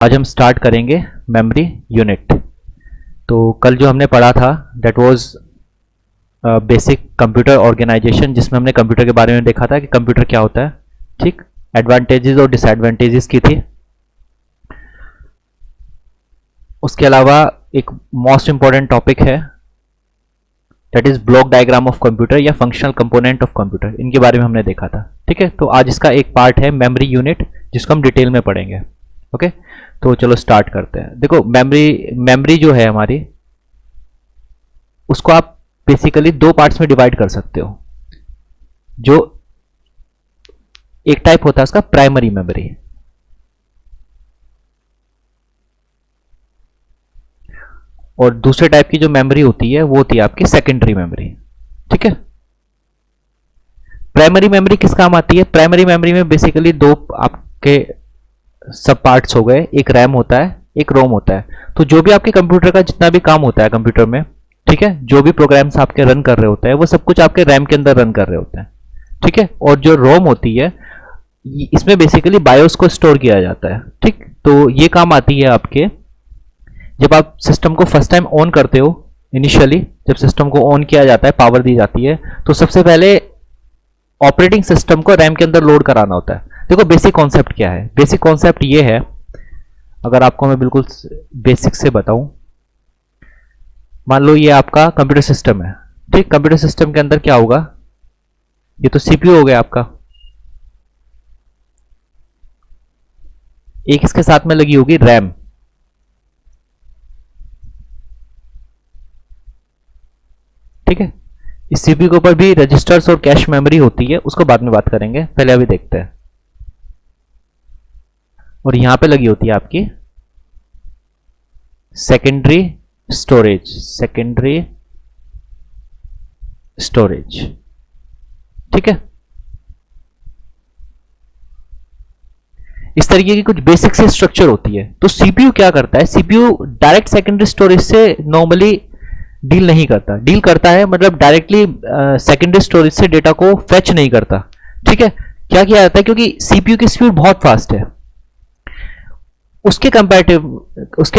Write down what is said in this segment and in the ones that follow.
आज हम स्टार्ट करेंगे मेमोरी यूनिट। तो कल जो हमने पढ़ा था that was basic computer organisation, जिसमें हमने कंप्यूटर के बारे में देखा था कि कंप्यूटर क्या होता है, ठीक, एडवांटेजेस और डिसएडवांटेजेस की थी। उसके अलावा एक मोस्ट इंपॉर्टेंट टॉपिक है that is block diagram of computer या फंक्शनल कंपोनेंट ऑफ कंप्यूटर, इनके बारे में हमने देखा था। ठीक है, तो आज इसका एक पार्ट है मेमोरी यूनिट, जिसको हम डिटेल में पढ़ेंगे। ओके, तो चलो स्टार्ट करते हैं। देखो, मेमोरी जो है हमारी, उसको आप बेसिकली दो पार्ट्स में डिवाइड कर सकते हो। जो एक टाइप होता है उसका प्राइमरी मेमोरी, और दूसरे टाइप की जो मेमोरी होती है वो होती है आपकी सेकेंडरी मेमोरी। ठीक है, प्राइमरी मेमोरी किस काम आती है? प्राइमरी मेमोरी में बेसिकली दो आपके सब पार्ट्स हो गए, एक रैम होता है, एक रोम होता है। तो जो भी आपके कंप्यूटर का जितना भी काम होता है कंप्यूटर में, ठीक है, जो भी प्रोग्राम्स आपके रन कर रहे होते हैं वो सब कुछ आपके रैम के अंदर रन कर रहे होते हैं। ठीक है, और जो रोम होती है इसमें बेसिकली बायोस को स्टोर किया जाता है। ठीक, तो ये काम आती है आपके जब आप सिस्टम को फर्स्ट टाइम ऑन करते हो। इनिशियली जब सिस्टम को ऑन किया जाता है, पावर दी जाती है, तो सबसे पहले ऑपरेटिंग सिस्टम को रैम के अंदर लोड कराना होता है। देखो बेसिक कॉन्सेप्ट क्या है? बेसिक कॉन्सेप्ट ये है, अगर आपको मैं बिल्कुल बेसिक से बताऊं, मान लो ये आपका कंप्यूटर सिस्टम है। ठीक, कंप्यूटर सिस्टम के अंदर क्या होगा? ये तो सीपीयू हो गया आपका, एक इसके साथ में लगी होगी रैम। ठीक है, इस सीपीयू के ऊपर भी रजिस्टर्स और कैश मेमोरी होती है, उसको बाद में बात करेंगे, पहले अभी देखते हैं। और यहां पे लगी होती है आपकी सेकेंडरी स्टोरेज, सेकेंडरी स्टोरेज। ठीक है, इस तरीके की कुछ बेसिक से स्ट्रक्चर होती है। तो सीपीयू क्या करता है? सीपीयू डायरेक्ट सेकेंडरी स्टोरेज से नॉर्मली डील नहीं करता, डील करता है मतलब डायरेक्टली सेकेंडरी स्टोरेज से डेटा को फेच नहीं करता। ठीक है, क्या किया जाता है? क्योंकि सीपीयू की स्पीड बहुत फास्ट है, उसके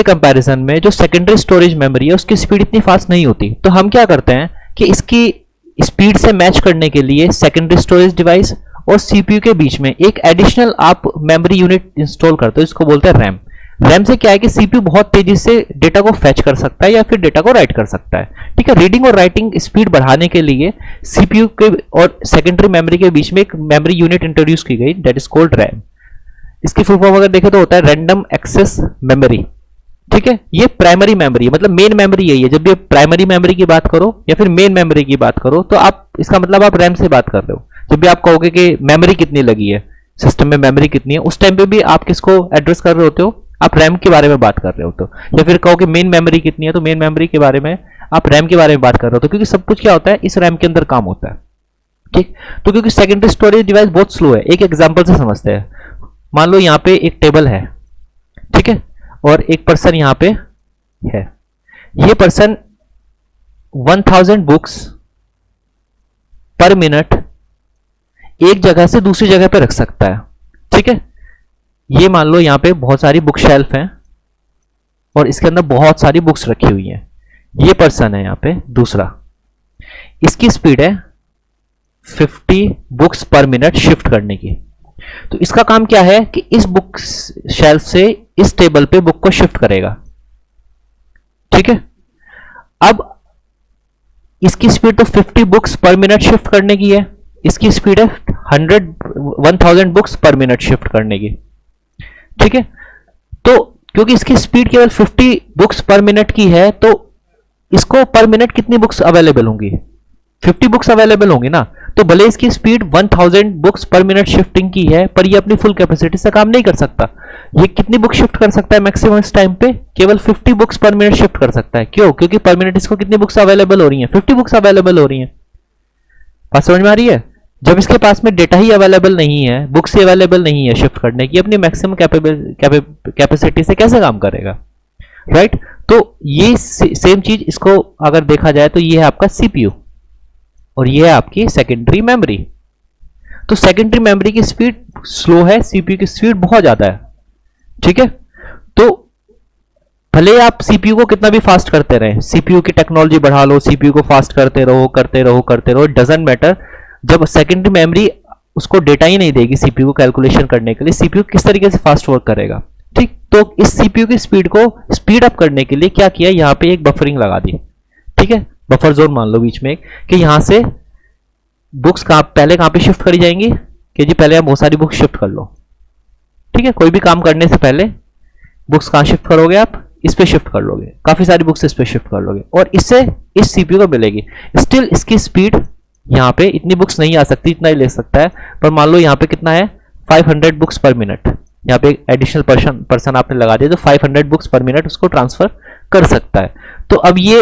कंपैरिजन में जो सेकेंडरी स्टोरेज मेमोरी है उसकी स्पीड इतनी फास्ट नहीं होती। तो हम क्या करते हैं कि इसकी स्पीड से मैच करने के लिए सेकेंडरी स्टोरेज डिवाइस और सीपीयू के बीच में एक एडिशनल आप मेमोरी यूनिट इंस्टॉल करते हो, इसको बोलते हैं रैम। रैम से क्या है कि सीपीयू बहुत तेजी से डेटा को फेच कर सकता है या फिर डेटा को राइट कर सकता है। ठीक है, रीडिंग और राइटिंग स्पीड बढ़ाने के लिए सीपीयू के और सेकेंडरी मेमोरी के बीच में एक मेमोरी यूनिट इंट्रोड्यूस की गई, दैट इज कॉल्ड रैम। इसकी फुल फॉर्म अगर देखें तो होता है रैंडम एक्सेस मेमोरी। ठीक है, ये प्राइमरी मेमोरी है, मतलब मेन मेमोरी यही है। जब भी प्राइमरी मेमोरी की बात करो या फिर मेन मेमोरी की बात करो तो आप इसका मतलब आप रैम से बात कर रहे हो। जब भी आप कहोगे कि मेमोरी कितनी लगी है, सिस्टम में मेमोरी कितनी है, उस टाइम पे भी आप किसको एड्रेस कर रहे होते हो? आप रैम के बारे में बात कर रहे होते हो। या फिर कहोगे मेन मेमोरी कितनी है, तो मेन मेमोरी के बारे में आप रैम के बारे में बात कर रहे हो। तो क्योंकि सब कुछ क्या होता है, इस रैम के अंदर काम होता है। ठीक, तो क्योंकि सेकेंडरी स्टोरेज डिवाइस बहुत स्लो है, एक एग्जांपल से समझते हैं। मान लो यहां पे एक टेबल है, ठीक है, और एक पर्सन यहां पे है। ये पर्सन 1000 बुक्स पर मिनट एक जगह से दूसरी जगह पे रख सकता है। ठीक है, ये मान लो यहां पे बहुत सारी बुक शेल्फ हैं और इसके अंदर बहुत सारी बुक्स रखी हुई हैं। ये पर्सन है यहां पे दूसरा, इसकी स्पीड है 50 बुक्स पर मिनट शिफ्ट करने की। तो इसका काम क्या है कि इस बुक शेल्फ से इस टेबल पे बुक को शिफ्ट करेगा। ठीक है, अब इसकी स्पीड तो 50 बुक्स पर मिनट शिफ्ट करने की है, इसकी स्पीड है 1000 बुक्स पर मिनट शिफ्ट करने की। ठीक है, तो क्योंकि इसकी स्पीड केवल 50 बुक्स पर मिनट की है, तो इसको पर मिनट कितनी बुक्स अवेलेबल होंगी? 50 बुक्स अवेलेबल होंगी ना। तो भले इसकी स्पीड 1000 बुक्स पर मिनट शिफ्टिंग की है, पर ये अपनी फुल कैपेसिटी से काम नहीं कर सकता। ये कितनी बुक शिफ्ट कर सकता है मैक्सिमम इस टाइम पे? केवल 50 बुक्स पर मिनट शिफ्ट कर सकता है। क्यों? क्योंकि पर मिनट इसको कितनी बुक्स अवेलेबल हो रही हैं? 50 बुक्स अवेलेबल हो रही हैं। बात समझ में आ रही है? जब इसके पास में डेटा ही अवेलेबल नहीं है, बुक्स ही अवेलेबल नहीं है शिफ्ट करने की, अपनी मैक्सिमम कैपेसिटी से कैसे काम करेगा? राइट, तो ये सेम चीज इसको अगर देखा जाए तो ये है आपका सीपीयू और ये है आपकी सेकेंडरी मेमोरी। तो सेकेंडरी मेमोरी की स्पीड स्लो है, सीपीयू की स्पीड बहुत ज्यादा है। ठीक है, भले आप सीपीयू को कितना भी फास्ट करते रहे, सीपीयू की टेक्नोलॉजी बढ़ा लो, सीपीयू को फास्ट करते रहो करते रहो करते रहो, डजंट मैटर, जब सेकेंडरी मेमोरी उसको डेटा ही नहीं देगी सीपीयू को कैलकुलेशन करने के लिए, सीपीयू किस तरीके से फास्ट वर्क करेगा। ठीक, तो इस सीपीयू की स्पीड को स्पीड अप करने के लिए क्या किया, यहाँ पे एक बफरिंग लगा दी। ठीक है, बफर जोन मान लो बीच में एक, कि यहां से बुक्स पहले कहां पे शिफ्ट करी जाएंगी, कि जी पहले आप बहुत सारी बुक्स शिफ्ट कर लो। ठीक है, कोई भी काम करने से पहले बुक्स कहां शिफ्ट करोगे, आप इस पे शिफ्ट कर लोगे, काफी सारी बुक्स इस पे शिफ्ट कर लोगे, और इससे इस सीपीयू को मिलेगी। स्टिल इसकी स्पीड यहाँ पे इतनी बुक्स नहीं आ सकती, इतना ही ले सकता है, पर मान लो यहाँ पे कितना है 500 बुक्स पर मिनट, यहाँ पे एडिशनल पर्सन आपने लगा दिया, तो 500 बुक्स पर मिनट उसको ट्रांसफर कर सकता है। तो अब ये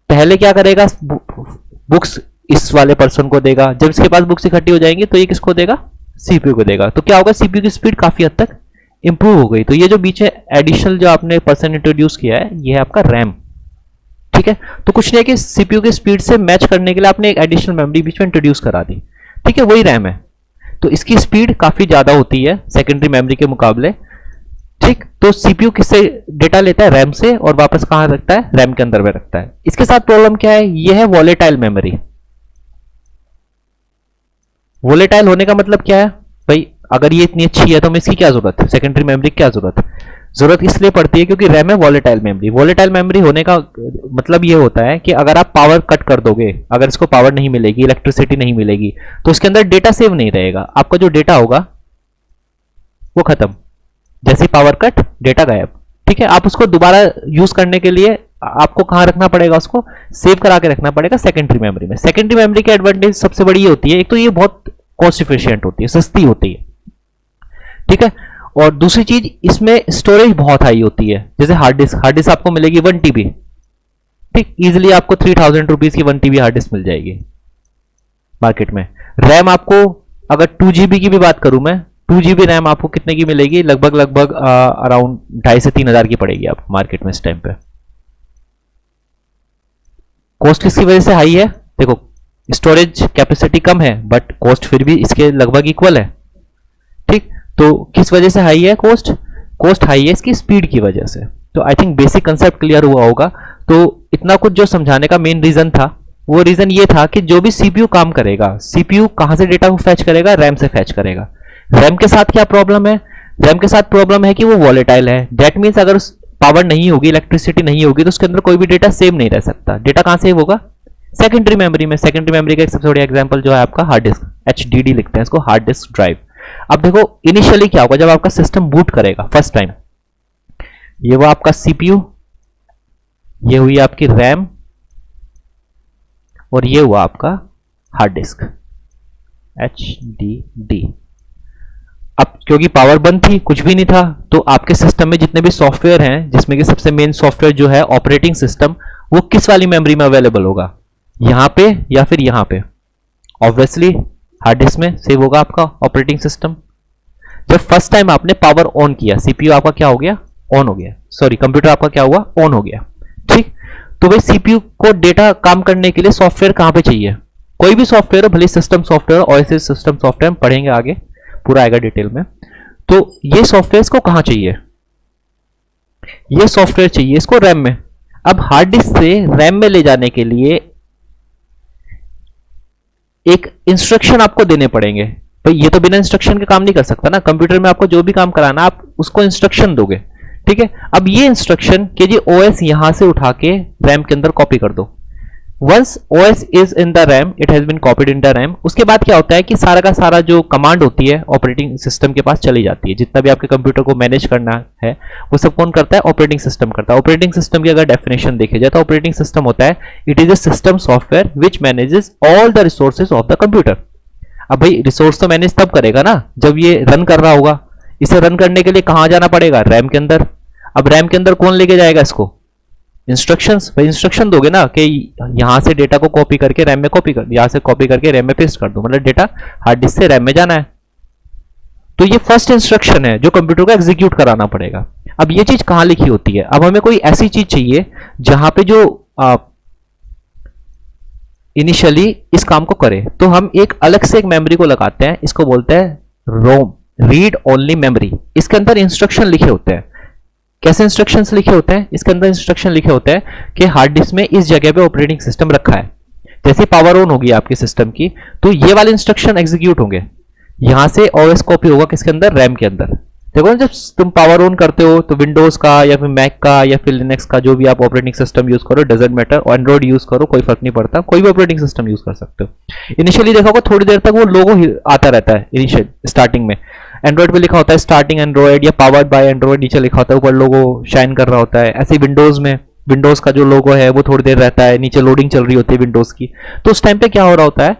पहले क्या करेगा, बुक्स इस वाले पर्सन को देगा, जब इसके पास बुक्स इकट्ठी हो जाएंगी तो ये किसको देगा, सीपीयू को देगा। तो क्या होगा, सीपीयू की स्पीड काफी हद तक इंप्रूव हो गई। तो ये जो बीच में एडिशनल जो आपने पर्सन इंट्रोड्यूस किया है, ये है आपका रैम। ठीक है, तो कुछ नहीं है कि सीपीयू की स्पीड से मैच करने के लिए आपने एक एडिशनल मेमोरी बीच में इंट्रोड्यूस करा दी। ठीक है, वही रैम है, तो इसकी स्पीड काफी ज्यादा होती है सेकेंडरी मेमोरी के मुकाबले। ठीक, तो सीपीयू किससे डेटा लेता है, रैम से, और वापस कहां रखता है, रैम के अंदर में रखता है। इसके साथ प्रॉब्लम क्या है, ये है वॉलेटाइल मेमोरी। वॉलेटाइल होने का मतलब क्या है भाई, अगर ये इतनी अच्छी है तो हमें इसकी क्या जरूरत है, सेकेंडरी मेमोरी क्या जरूरत इसलिए पड़ती है क्योंकि रैम है वॉलेटाइल मेमोरी। वॉलेटाइल मेमोरी होने का मतलब ये होता है कि अगर आप पावर कट कर दोगे, अगर इसको पावर नहीं मिलेगी, इलेक्ट्रिसिटी नहीं मिलेगी, तो उसके अंदर डेटा सेव नहीं रहेगा, आपका जो डेटा होगा वो खत्म, जैसे पावर कट डेटा गायब। ठीक है, आप उसको दोबारा यूज करने के लिए आपको कहां रखना पड़ेगा, उसको सेव करा के रखना पड़ेगा सेकेंडरी मेमोरी में। सेकेंडरी मेमोरी की एडवांटेज सबसे बड़ी ये होती है, एक तो ये बहुत कॉस्ट इफिशियंट होती है, सस्ती होती है। ठीक है, और दूसरी चीज इसमें स्टोरेज बहुत हाई होती है, जैसे हार्ड डिस्क आपको मिलेगी 1 TB। ठीक, इजिली आपको 3000 रुपीज की 1 TB हार्ड डिस्क मिल जाएगी मार्केट में। रैम आपको, अगर 2 GB की भी बात करूं मैं, 2 GB रैम आपको कितने की मिलेगी, लगभग अराउंड 2,500 से 3,000 की पड़ेगी आपको मार्केट में इस टाइम पे। कॉस्ट किसकी वजह से हाई है, देखो स्टोरेज कैपेसिटी कम है बट कॉस्ट फिर भी इसके लगभग इक्वल है। ठीक, तो किस वजह से हाई है कॉस्ट हाई है इसकी स्पीड की वजह से। तो I think basic concept clear हुआ होगा। तो इतना कुछ जो समझाने का मेन रीजन था, वो रीजन ये था कि जो भी सीपीयू काम करेगा, सीपीयू कहां से डेटा को फैच करेगा, रैम से फैच करेगा। रैम के साथ क्या प्रॉब्लम है, रैम के साथ प्रॉब्लम है कि वो वॉलेटाइल है। दैट मीन्स अगर पावर नहीं होगी, इलेक्ट्रिसिटी नहीं होगी, तो उसके अंदर कोई भी डेटा सेव नहीं रह सकता। डेटा कहां सेव होगा, सेकेंडरी मेमोरी में। सेकेंडरी मेमोरी का एक सबसे बड़ा एग्जांपल जो है आपका हार्ड डिस्क, HDD लिखते हैं इसको, हार्ड डिस्क ड्राइव। अब देखो इनिशियली क्या होगा, जब आपका सिस्टम बूट करेगा फर्स्ट टाइम, ये वो आपका सीपीयू, ये हुई आपकी रैम, और ये हुआ आपका हार्ड डिस्क HDD। अब क्योंकि पावर बंद थी, कुछ भी नहीं था, तो आपके सिस्टम में जितने भी सॉफ्टवेयर हैं, जिसमें कि सबसे मेन सॉफ्टवेयर जो है ऑपरेटिंग सिस्टम, वो किस वाली मेमोरी में अवेलेबल होगा, यहां पे या फिर यहां पे। ऑब्वियसली हार्ड डिस्क में सेव होगा आपका ऑपरेटिंग सिस्टम। जब फर्स्ट टाइम आपने पावर ऑन किया, सीपीयू आपका क्या हो गया, ऑन हो गया, सॉरी कंप्यूटर आपका क्या हुआ, ऑन हो गया। ठीक, तो भाई सीपीयू को डेटा काम करने के लिए सॉफ्टवेयर कहां पे चाहिए, कोई भी सॉफ्टवेयर हो, भले system software, OSS system software, हम पढ़ेंगे आगे, पूरा आएगा डिटेल में। तो ये सॉफ्टवेयर को कहां चाहिए, ये सॉफ्टवेयर चाहिए इसको रैम में। अब हार्ड डिस्क से रैम में ले जाने के लिए एक इंस्ट्रक्शन आपको देने पड़ेंगे। भाई ये तो बिना इंस्ट्रक्शन के काम नहीं कर सकता ना, कंप्यूटर में आपको जो भी काम कराना आप उसको इंस्ट्रक्शन दोगे। ठीक है, अब ये इंस्ट्रक्शन कि जी ओएस यहां से उठा के रैम के अंदर कॉपी कर दो। Once OS is in the RAM, it has been copied in the RAM, उसके बाद क्या होता है कि सारा का सारा जो कमांड होती है ऑपरेटिंग सिस्टम के पास चली जाती है। जितना भी आपके कंप्यूटर को मैनेज करना है वो सब कौन करता है, ऑपरेटिंग सिस्टम करता है। ऑपरेटिंग सिस्टम की अगर डेफिनेशन देखे जाए तो ऑपरेटिंग सिस्टम होता है, it is a system software which manages all the resources of the computer. अब भाई रिसोर्स तो मैनेज तब करेगा ना जब ये रन कर रहा होगा। इसे रन करने के लिए कहां जाना पड़ेगा, रैम के अंदर। अब रैम के अंदर कौन लेके जाएगा इसको, इंस्ट्रक्शंस। भाई इंस्ट्रक्शन दोगे ना कि यहां से डेटा को कॉपी करके रैम में कॉपी कर, यहां से कॉपी करके रैम में पेस्ट कर दो, मतलब डेटा हार्ड डिस्क से रैम में जाना है। तो ये फर्स्ट इंस्ट्रक्शन है जो कंप्यूटर को एग्जीक्यूट कराना पड़ेगा। अब ये चीज कहां लिखी होती है, अब हमें कोई ऐसी चीज चाहिए जहां पे जो इनिशियली इस काम को करे, तो हम एक अलग से एक मेमोरी को लगाते हैं, इसको बोलते हैं रोम, रीड ओनली मेमोरी। इसके अंदर इंस्ट्रक्शन लिखे होते हैं। कैसे इंस्ट्रक्शंस लिखे होते हैं, इसके अंदर इंस्ट्रक्शन लिखे होते हैं कि हार्ड डिस्क में इस जगह पे ऑपरेटिंग सिस्टम रखा है। जैसे पावर ऑन होगी आपके सिस्टम की तो ये वाले इंस्ट्रक्शन एग्जीक्यूट होंगे, यहां से ओएस कॉपी होगा किसके अंदर, रैम के अंदर। देखो जब तुम पावर ऑन करते हो तो विंडोज का या फिर मैक का या फिर लिनक्स का जो भी आप ऑपरेटिंग सिस्टम यूज करो, डजंट मैटर, एंड्रॉइड यूज करो, कोई फर्क नहीं पड़ता, कोई भी ऑपरेटिंग सिस्टम यूज कर सकते हो। इनिशियली देखा होगा थोड़ी देर तक वो लोगो आता रहता है, इनिशियल स्टार्टिंग में एंड्रॉइड पे लिखा होता है स्टार्टिंग एंड्रॉइड या पावर्ड बाय एंड्रॉइड, नीचे लिखा होता है, ऊपर लोगो शाइन कर रहा होता है। ऐसे विंडोज में विंडोज का जो लोगो है वो थोड़ी देर रहता है, नीचे लोडिंग चल रही होती है विंडोज की। तो उस टाइम पे क्या हो रहा होता है,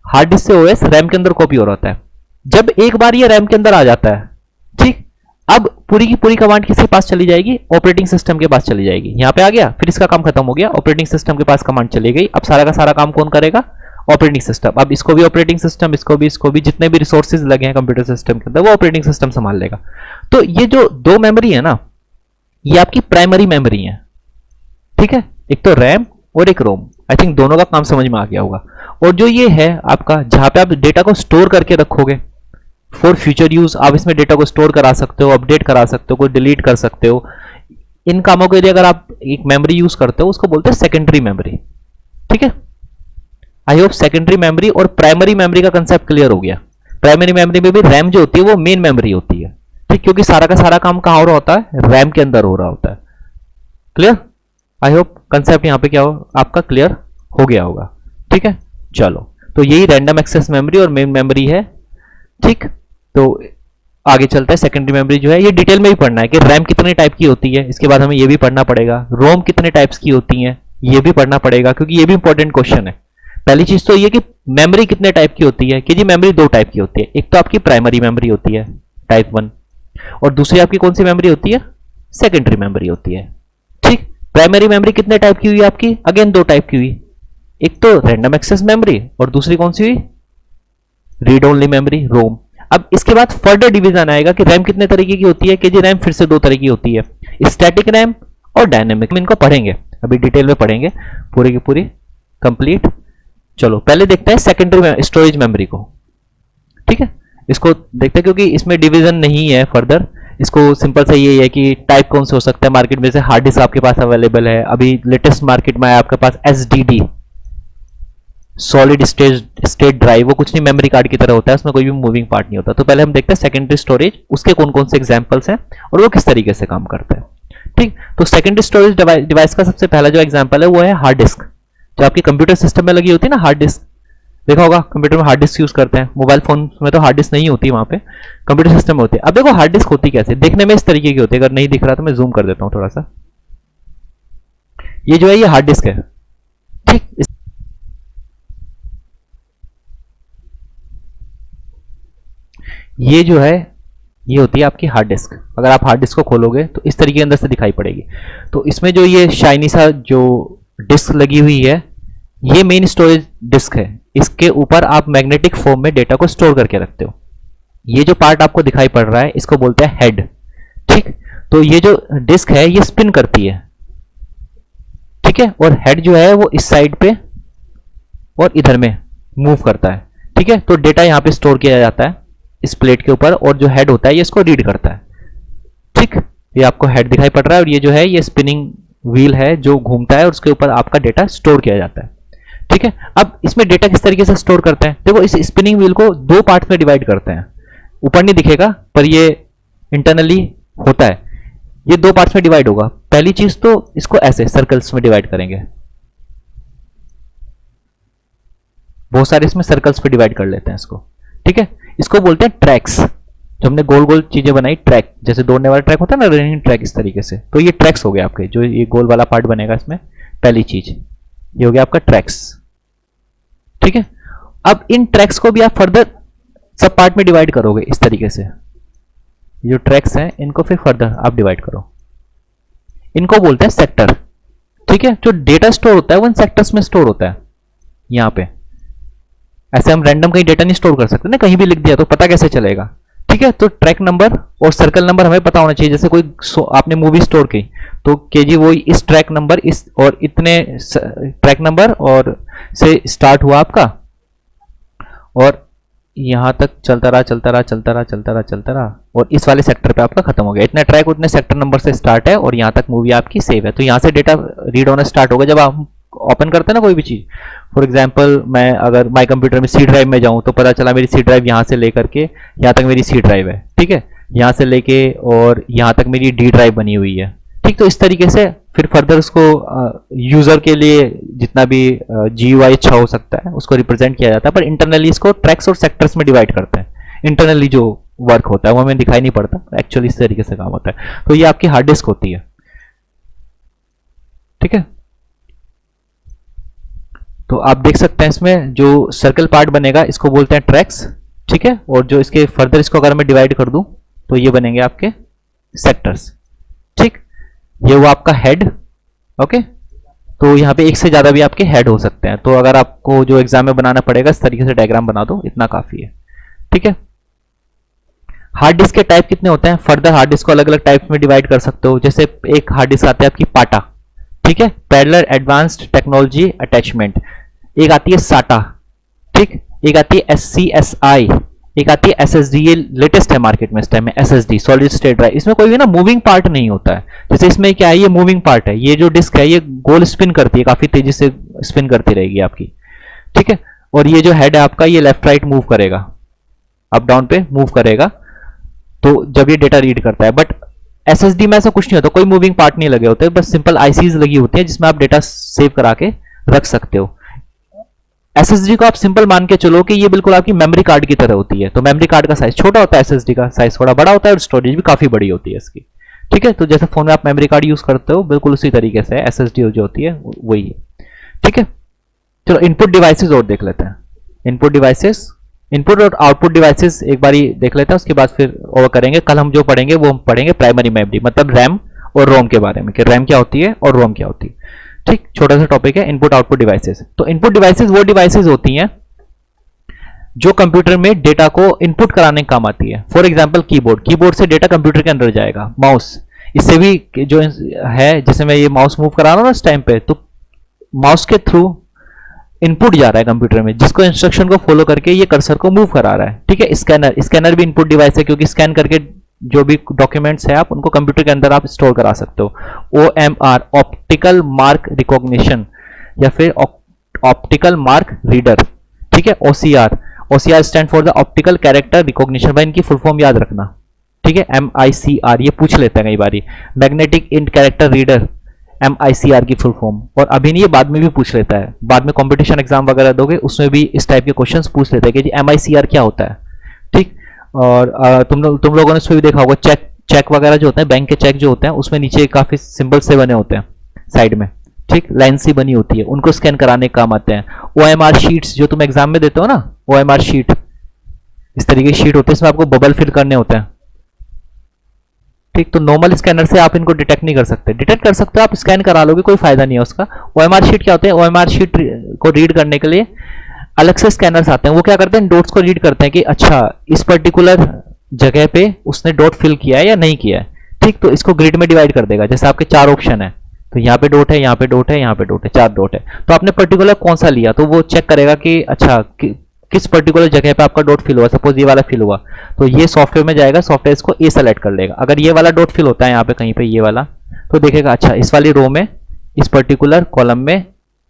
हार्ड डिस्क से ओएस रैम के अंदर कॉपी हो रहा होता है। जब एक बार ये रैम के अंदर आ जाता है, ठीक, अब पूरी की पूरी कमांड किसके पास चली जाएगी, ऑपरेटिंग सिस्टम के पास चली जाएगी। यहां पे आ गया, फिर इसका काम खत्म हो गया, ऑपरेटिंग सिस्टम के पास कमांड चली गई। अब सारा का सारा काम कौन करेगा, ऑपरेटिंग सिस्टम। अब इसको भी ऑपरेटिंग सिस्टम, इसको भी जितने भी रिसोर्सेज लगे हैं कंप्यूटर सिस्टम के अंदर वो ऑपरेटिंग सिस्टम संभाल लेगा। तो ये जो दो मेमोरी है ना, ये आपकी प्राइमरी मेमोरी है, ठीक है, एक तो रैम और एक रोम। आई थिंक दोनों का काम समझ में आ गया होगा। और जो ये है आपका, जहां पे आप डेटा को स्टोर करके रखोगे फॉर फ्यूचर यूज, आप इसमें डेटा को स्टोर करा सकते हो, अपडेट करा सकते हो, कोई डिलीट कर सकते हो। इन कामों के लिए अगर आप एक मेमोरी यूज करते हो उसको बोलते हैं सेकेंडरी मेमोरी, ठीक है। आई होप सेकेंडरी मेमोरी और प्राइमरी मेमोरी का कंसेप्ट क्लियर हो गया। प्राइमरी मेमोरी में भी रैम जो होती है वो मेन मेमोरी होती है, ठीक, क्योंकि सारा का सारा काम कहां हो रहा होता है, रैम के अंदर हो रहा होता है। क्लियर, आई होप कंसेप्ट यहां पे क्या हो आपका क्लियर हो गया होगा, ठीक है। चलो, तो यही रैंडम एक्सेस मेमोरी और मेन मेमोरी है, ठीक। तो आगे चलता है, सेकेंडरी मेमोरी जो है ये डिटेल में भी पढ़ना है कि रैम कितने टाइप की होती है, इसके बाद हमें ये भी पढ़ना पड़ेगा रोम कितने टाइप्स की होती है, ये भी पढ़ना पड़ेगा क्योंकि ये भी इंपॉर्टेंट क्वेश्चन है। पहली चीज तो ये कि मेमोरी कितने टाइप की होती है, कि जी मेमोरी दो टाइप की होती है, एक तो आपकी प्राइमरी मेमोरी होती है टाइप 1 और दूसरी आपकी कौन सी मेमोरी होती है, सेकेंडरी मेमोरी होती है, ठीक। प्राइमरी मेमोरी कितने टाइप की हुई आपकी, अगेन दो टाइप की हुई, एक तो रैंडम एक्सेस मेमोरी और दूसरी कौन सी हुई, रीड ओनली मेमोरी, रोम। अब इसके बाद फर्दर डिवीजन आएगा कि रैम कितने तरीके की होती है, कि जी रैम फिर से दो तरह की होती है, स्टैटिक रैम और डायनेमिक। हम इनको पढ़ेंगे, अभी डिटेल में पढ़ेंगे पूरी की पूरी कंप्लीट। चलो पहले देखते हैं सेकेंडरी स्टोरेज मेमोरी को, ठीक है, इसको देखते हैं क्योंकि इसमें डिवीजन नहीं है फर्दर। इसको सिंपल से ये है कि टाइप कौन से हो सकता है मार्केट में से, हार्ड डिस्क आपके पास अवेलेबल है, अभी लेटेस्ट मार्केट में आया आपके पास एसडीडी, सॉलिड स्टेट ड्राइव, वो कुछ नहीं मेमोरी कार्ड की तरह होता है, उसमें कोई भी मूविंग पार्ट नहीं होता। तो पहले हम देखते हैं सेकेंडरी स्टोरेज, उसके कौन कौन से एग्जांपल्स हैं और वो किस तरीके से काम करते हैं, ठीक। तो सेकेंडरी स्टोरेज डिवाइस का सबसे पहला जो एग्जांपल है वो है हार्ड डिस्क, जो आपकी कंप्यूटर सिस्टम में लगी होती है ना हार्ड डिस्क। देखा होगा कंप्यूटर में हार्ड डिस्क यूज करते हैं, मोबाइल फोन में तो हार्ड डिस्क नहीं होती, वहां पे कंप्यूटर सिस्टम में होती है। अब देखो हार्ड डिस्क होती कैसे, देखने में इस तरीके की होती है, अगर नहीं दिख रहा तो मैं जूम कर देता हूं थोड़ा सा। ये जो है ये हार्ड डिस्क है, ठीक। ये जो है ये होती है आपकी हार्ड डिस्क। अगर आप हार्ड डिस्क को खोलोगे तो इस तरीके अंदर से दिखाई पड़ेगी। तो इसमें जो ये शाइनी सा जो डिस्क लगी हुई है ये मेन स्टोरेज डिस्क है, इसके ऊपर आप मैग्नेटिक फॉर्म में डेटा को स्टोर करके रखते हो। ये जो पार्ट आपको दिखाई पड़ रहा है इसको बोलते हैं हेड, ठीक। तो ये जो डिस्क है ये स्पिन करती है, ठीक है, और हेड जो है वो इस साइड पे और इधर में मूव करता है, ठीक है। तो डेटा यहां पे स्टोर किया जाता है इस प्लेट के ऊपर और जो हेड होता है ये इसको रीड करता है, ठीक। ये आपको हेड दिखाई पड़ रहा है और ये जो है ये स्पिनिंग व्हील है जो घूमता है और उसके ऊपर आपका डेटा स्टोर किया जाता है, ठीक है। अब इसमें डेटा किस तरीके से स्टोर करते हैं, देखो इस स्पिनिंग व्हील को दो पार्ट्स में डिवाइड करते हैं, ऊपर नहीं दिखेगा पर ये इंटरनली होता है, ये दो पार्ट्स में डिवाइड होगा। पहली चीज तो इसको ऐसे सर्कल्स में डिवाइड करेंगे, बहुत सारे इसमें सर्कल्स पे डिवाइड कर लेते हैं इसको, ठीक है। इसको बोलते हैं ट्रैक्स, जो हमने गोल गोल चीजें बनाई ट्रैक, जैसे दौड़ने वाला ट्रैक होता है ना रनिंग ट्रैक, इस तरीके से। तो ये ट्रैक्स हो गए आपके, जो ये गोल वाला पार्ट बनेगा इसमें पहली चीज ये हो गया आपका ट्रैक्स, ठीक है। अब इन ट्रैक्स को भी आप फर्दर सब पार्ट में डिवाइड करोगे इस तरीके से, जो ट्रैक्स हैं इनको फिर फर्दर आप डिवाइड करो, इनको बोलते हैं सेक्टर, ठीक है। जो डेटा स्टोर होता है वो इन सेक्टर्स में स्टोर होता है। यहां पे ऐसे हम रैंडम कहीं डेटा नहीं स्टोर कर सकते ना, कहीं भी लिख दिया तो पता कैसे चलेगा, ठीक है। तो ट्रैक नंबर और सर्कल नंबर हमें पता होना चाहिए। जैसे कोई आपने मूवी स्टोर की तो केजी वो इस ट्रैक नंबर इस और इतने ट्रैक नंबर और से स्टार्ट हुआ आपका और यहाँ तक चलता रहा चलता रहा चलता रहा चलता रहा चलता रहा और इस वाले सेक्टर पे आपका खत्म हो गया। इतना ट्रैक उतने सेक्टर नंबर से स्टार्ट है और यहाँ तक मूवी आपकी सेव है। तो यहाँ से डेटा रीड होना स्टार्ट होगा जब आप ओपन करते हैं ना कोई भी चीज़। फॉर एग्जाम्पल मैं अगर माई कंप्यूटर में सी ड्राइव में जाऊँ तो पता चला मेरी सी ड्राइव यहाँ से लेकर के यहाँ तक मेरी सी ड्राइव है, ठीक है, यहाँ से लेके और यहाँ तक मेरी डी ड्राइव बनी हुई है, ठीक। तो इस तरीके से फिर फर्दर उसको यूजर के लिए जितना भी GUI अच्छा हो सकता है उसको रिप्रेजेंट किया जाता है, पर इंटरनली इसको ट्रैक्स और सेक्टर्स में डिवाइड करते हैं। इंटरनली जो वर्क होता है वो हमें दिखाई नहीं पड़ता, एक्चुअली इस तरीके से काम होता है। तो ये आपकी हार्ड डिस्क होती है, ठीक है। तो आप देख सकते हैं इसमें जो सर्कल पार्ट बनेगा इसको बोलते हैं ट्रैक्स, ठीक है, और जो इसके फर्दर इसको अगर मैं डिवाइड कर दूं तो ये बनेंगे आपके सेक्टर्स, ठीक। ये वो आपका हेड, ओके। तो यहाँ पे एक से ज्यादा भी आपके हेड हो सकते हैं। तो अगर आपको जो एग्जाम में बनाना पड़ेगा इस तरीके से डायग्राम बना दो, इतना काफी है, ठीक है। हार्ड डिस्क के टाइप कितने होते हैं? फर्दर हार्ड डिस्क को अलग अलग टाइप में डिवाइड कर सकते हो। जैसे एक हार्ड डिस्क आती है आपकी पाटा, ठीक है, पैरेलल एडवांस्ड टेक्नोलॉजी अटैचमेंट। एक आती है साटा, ठीक, एक आती है SCSI, एक आती है SSD। ये लेटेस्ट है मार्केट में इस टाइम में, SSD सॉलिड स्टेट ड्राइव। इसमें कोई भी ना मूविंग पार्ट नहीं होता है। जैसे इसमें क्या है, ये मूविंग पार्ट है, ये जो डिस्क है ये गोल स्पिन करती है, काफी तेजी से स्पिन करती रहेगी आपकी, ठीक है। और ये जो हेड है आपका ये लेफ्ट राइट मूव करेगा, अप डाउन पे मूव करेगा, तो जब ये डेटा रीड करता है। बट SSD में ऐसा कुछ नहीं होता, कोई मूविंग पार्ट नहीं लगे होते, बस सिंपल ICs लगी होती है जिसमें आप डेटा सेव करा के रख सकते हो। SSD को आप सिंपल मान के चलो कि ये बिल्कुल आपकी मेमोरी कार्ड की तरह होती है। तो मेमोरी कार्ड का साइज छोटा होता है, SSD का साइज थोड़ा बड़ा होता है और स्टोरेज भी काफी बड़ी होती है इसकी, ठीक है। तो जैसे फोन में आप मेमोरी कार्ड यूज करते हो बिल्कुल उसी तरीके से SSD जो होती है वही है, ठीक है। चलो इनपुट डिवाइसेस और देख लेते हैं। इनपुट डिवाइसेस, इनपुट और आउटपुट डिवाइसेस एक बार देख लेते हैं, उसके बाद फिर और करेंगे। कल हम जो पढ़ेंगे वो हम पढ़ेंगे प्राइमरी मेमोरी, मतलब रैम और रोम के बारे में, कि रैम क्या होती है और रोम क्या होती है, ठीक। छोटा सा टॉपिक है इनपुट आउटपुट डिवाइसेस। तो इनपुट डिवाइसेस वो डिवाइसेस होती हैं जो कंप्यूटर में डेटा को इनपुट कराने का काम आती है। फॉर एग्जांपल कीबोर्ड, कीबोर्ड से डेटा कंप्यूटर के अंदर जाएगा। माउस, इससे भी जो है, जैसे मैं ये माउस मूव करा रहा हूं ना इस टाइम पे, तो माउस के थ्रू इनपुट जा रहा है कंप्यूटर में, जिसको इंस्ट्रक्शन को फॉलो करके ये कर्सर को मूव करा रहा है, ठीक है। स्कैनर, स्कैनर भी इनपुट डिवाइस है, क्योंकि स्कैन करके जो भी डॉक्यूमेंट्स है आप उनको कंप्यूटर के अंदर आप स्टोर करा सकते हो। OMR, ऑप्टिकल मार्क रिकॉग्निशन, या फिर ऑप्टिकल मार्क रीडर, ठीक है। OCR stand for the optical character recognition. भाई इनकी फुल फॉर्म याद रखना, ठीक है। MICR, ये पूछ लेते हैं कई बारी। Magnetic int character reader, MICR की फुल फॉर्म। और अभी नहीं, ये बाद में भी पूछ लेता है, बाद में कंपटीशन एग्जाम वगैरह दोगे उसमें भी इस टाइप के क्वेश्चंस पूछ लेते हैं कि जी MICR क्या होता है, ठीक। और तुम लोगों ने इसमें भी देखा होगा, चेक वगैरह जो होते हैं, बैंक के चेक जो होते हैं उसमें नीचे काफी सिंबल से बने होते हैं साइड में, ठीक, लाइन सी बनी होती है, उनको स्कैन कराने के काम आते हैं। OMR शीट्स जो तुम एग्जाम में देते हो ना, OMR शीट, इस तरीके की शीट होती है, इसमें आपको बबल फिल करने होते हैं, ठीक। तो नॉर्मल स्कैनर से आप इनको डिटेक्ट नहीं कर सकते, डिटेक्ट कर सकते हो आप, स्कैन करा लोगे, कोई फायदा नहीं है उसका। OMR शीट क्या होते हैं? OMR शीट को रीड करने के लिए अलग से स्कैनर्स आते हैं। वो क्या करते हैं, डॉट्स को रीड करते हैं कि अच्छा इस पर्टिकुलर जगह पे उसने डॉट फिल किया है या नहीं किया है, ठीक। तो इसको ग्रिड में डिवाइड कर देगा। जैसे आपके 4 ऑप्शन है, तो यहाँ पे डॉट है, यहाँ पे डॉट है, यहाँ पे डॉट है, 4 डॉट है, तो आपने पर्टिकुलर कौन सा लिया, तो वो चेक करेगा कि अच्छा किस पर्टिकुलर जगह पे आपका डॉट फिल हुआ। सपोज ये वाला फिल हुआ, तो ये सॉफ्टवेयर में जाएगा, सॉफ्टवेयर इसको ए सेलेक्ट कर लेगा। अगर ये वाला डॉट फिल होता है यहाँ पे कहीं पे, ये वाला, तो देखेगा अच्छा इस वाली रो में, इस पर्टिकुलर कॉलम में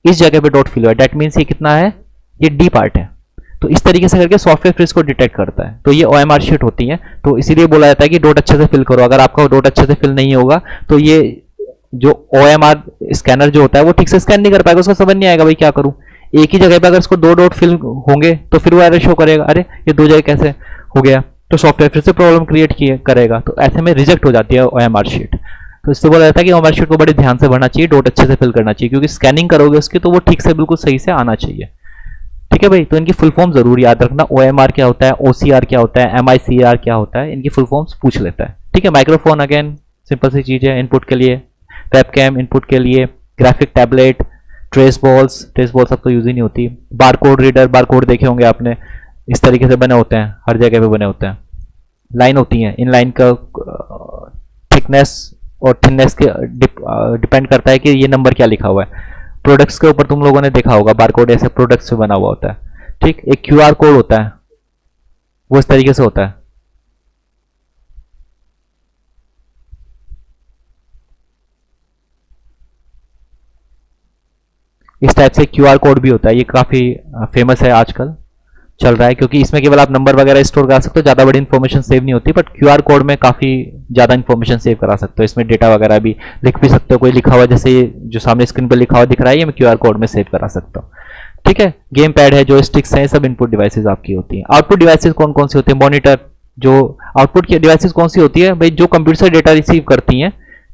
इस जगह पे डॉट फिल हुआ है, डेट मीन्स ये कितना है, ये डी पार्ट है। तो इस तरीके से करके सॉफ्टवेयर फिर इसको डिटेक्ट करता है। तो ये OMR शीट होती है। तो इसीलिए बोला जाता है कि डॉट अच्छे से फिल करो। अगर आपका डॉट अच्छे से फिल नहीं होगा तो ये जो OMR स्कैनर जो होता है वो ठीक से स्कैन नहीं कर पाएगा, उसको समझ नहीं आएगा भाई क्या करूं। एक ही जगह पे अगर इसको 2 डॉट फिल होंगे तो फिर वो एरर शो करेगा, अरे ये 2 जगह कैसे हो गया, तो सॉफ्टवेयर फिर से प्रॉब्लम क्रिएट करेगा। तो ऐसे में रिजेक्ट हो जाती है OMR शीट। तो इससे बोला जाता है कि OMR शीट को बड़े ध्यान से भरना चाहिए, डॉट अच्छे से फिल करना चाहिए, क्योंकि स्कैनिंग करोगे उसकी तो वो ठीक से बिल्कुल सही से आना चाहिए, ठीक है भाई। तो इनकी फुल फॉर्म जरूर याद रखना, OMR क्या होता है, OCR क्या होता है, MICR क्या होता है, इनकी फुल फॉर्म्स पूछ लेता है, ठीक है। माइक्रोफोन अगेन सिंपल सी चीज है इनपुट के लिए, वेबकैम इनपुट के लिए, ग्राफिक टैबलेट, ट्रेस बॉल्स अब तो यूज ही नहीं होती। बारकोड रीडर, बारकोड देखे होंगे आपने, इस तरीके से बने होते हैं, हर जगह पे बने होते हैं। लाइन होती है, इन लाइन का थिकनेस और थिननेस के डिपेंड करता है कि ये नंबर क्या लिखा हुआ है। प्रोडक्ट्स के ऊपर तुम लोगों ने देखा होगा बारकोड ऐसे प्रोडक्ट्स से बना हुआ होता है, ठीक। एक QR कोड होता है, वो इस तरीके से होता है। इस टाइप से क्यूआर कोड भी होता है, ये काफी फेमस है आजकल, चल रहा है, क्योंकि इसमें केवल आप नंबर वगैरह स्टोर करा सकते हो, ज़्यादा बड़ी इन्फॉर्मेशन सेव नहीं होती, बट क्यूआर कोड में काफ़ी ज़्यादा इन्फॉर्मेशन सेव करा सकते हो, इसमें डेटा वगैरह भी लिख भी सकते हो, कोई लिखा हुआ जैसे ये जो सामने स्क्रीन पर लिखा हुआ दिख रहा है ये मैं क्यूआर कोड में सेव करा सकता हूँ। ठीक है, गेम पैड है, जो स्टिक्स हैं, सब इनपुट डिवाइसेज आपकी होती हैं। आउटपुट डिवाइसेज कौन कौन सी होती है? मॉनिटर, जो आउटपुट की डिवाइसेज कौन सी होती है भाई? जो कंप्यूटर से डेटा रिसीव करती हैं,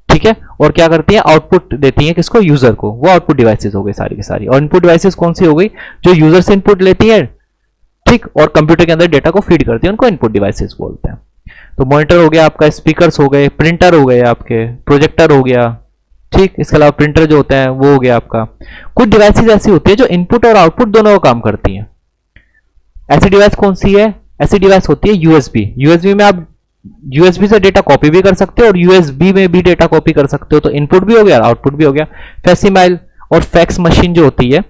ठीक है, और क्या करती है? आउटपुट देती है किसको? यूजर को। वो आउटपुट डिवाइसेज हो गई सारी की सारी। और इनपुट डिवाइसेज कौन सी हो गई? जो यूजर से इनपुट लेती है, ठीक, और कंप्यूटर के अंदर डेटा को फीड करती है, उनको इनपुट डिवाइसेस बोलते हैं। तो मॉनिटर हो गया आपका, स्पीकर्स हो गए, प्रिंटर हो गए आपके, प्रोजेक्टर हो गया, ठीक, इसके अलावा प्रिंटर जो होता है वो हो गया आपका। कुछ डिवाइसेस ऐसी होती है जो इनपुट और आउटपुट दोनों का काम करती हैं। ऐसी डिवाइस कौन सी है? ऐसी डिवाइस होती है यूएसबी। यूएसबी में आप यूएसबी से डेटा कॉपी भी कर सकते हो और यूएसबी में भी डेटा कॉपी कर सकते हो, तो इनपुट भी हो गया, आउटपुट भी हो गया। फैक्सिमाइल और फैक्स मशीन जो होती है,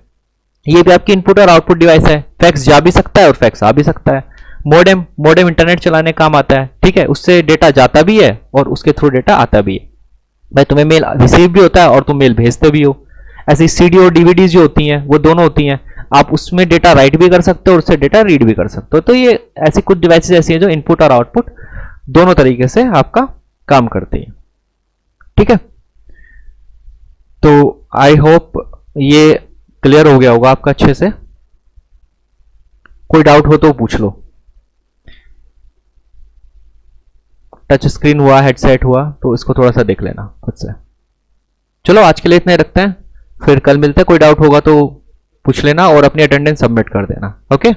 ये भी आपकी इनपुट और आउटपुट डिवाइस है। फैक्स जा भी सकता है और फैक्स आ भी सकता है। मॉडेम, मॉडेम इंटरनेट चलाने काम आता है, ठीक है, उससे डेटा जाता भी है और उसके थ्रू डेटा आता भी है। भाई तुम्हें मेल रिसीव भी होता है और तुम मेल भेजते भी हो। ऐसी सीडी और डीवीडी जो होती हैं वो दोनों होती हैं, आप उसमें डेटा राइट भी कर सकते हो और उससे डेटा रीड भी कर सकते हो। तो ये ऐसी कुछ डिवाइसेस ऐसी हैं जो इनपुट और आउटपुट दोनों तरीके से आपका काम करती है। ठीक है, तो आई होप ये क्लियर हो गया होगा आपका अच्छे से। कोई डाउट हो तो पूछ लो। टच स्क्रीन हुआ, हेडसेट हुआ, तो इसको थोड़ा सा देख लेना खुद से। चलो आज के लिए इतने रखते हैं, फिर कल मिलते हैं। कोई डाउट होगा तो पूछ लेना और अपनी अटेंडेंस सबमिट कर देना। ओके।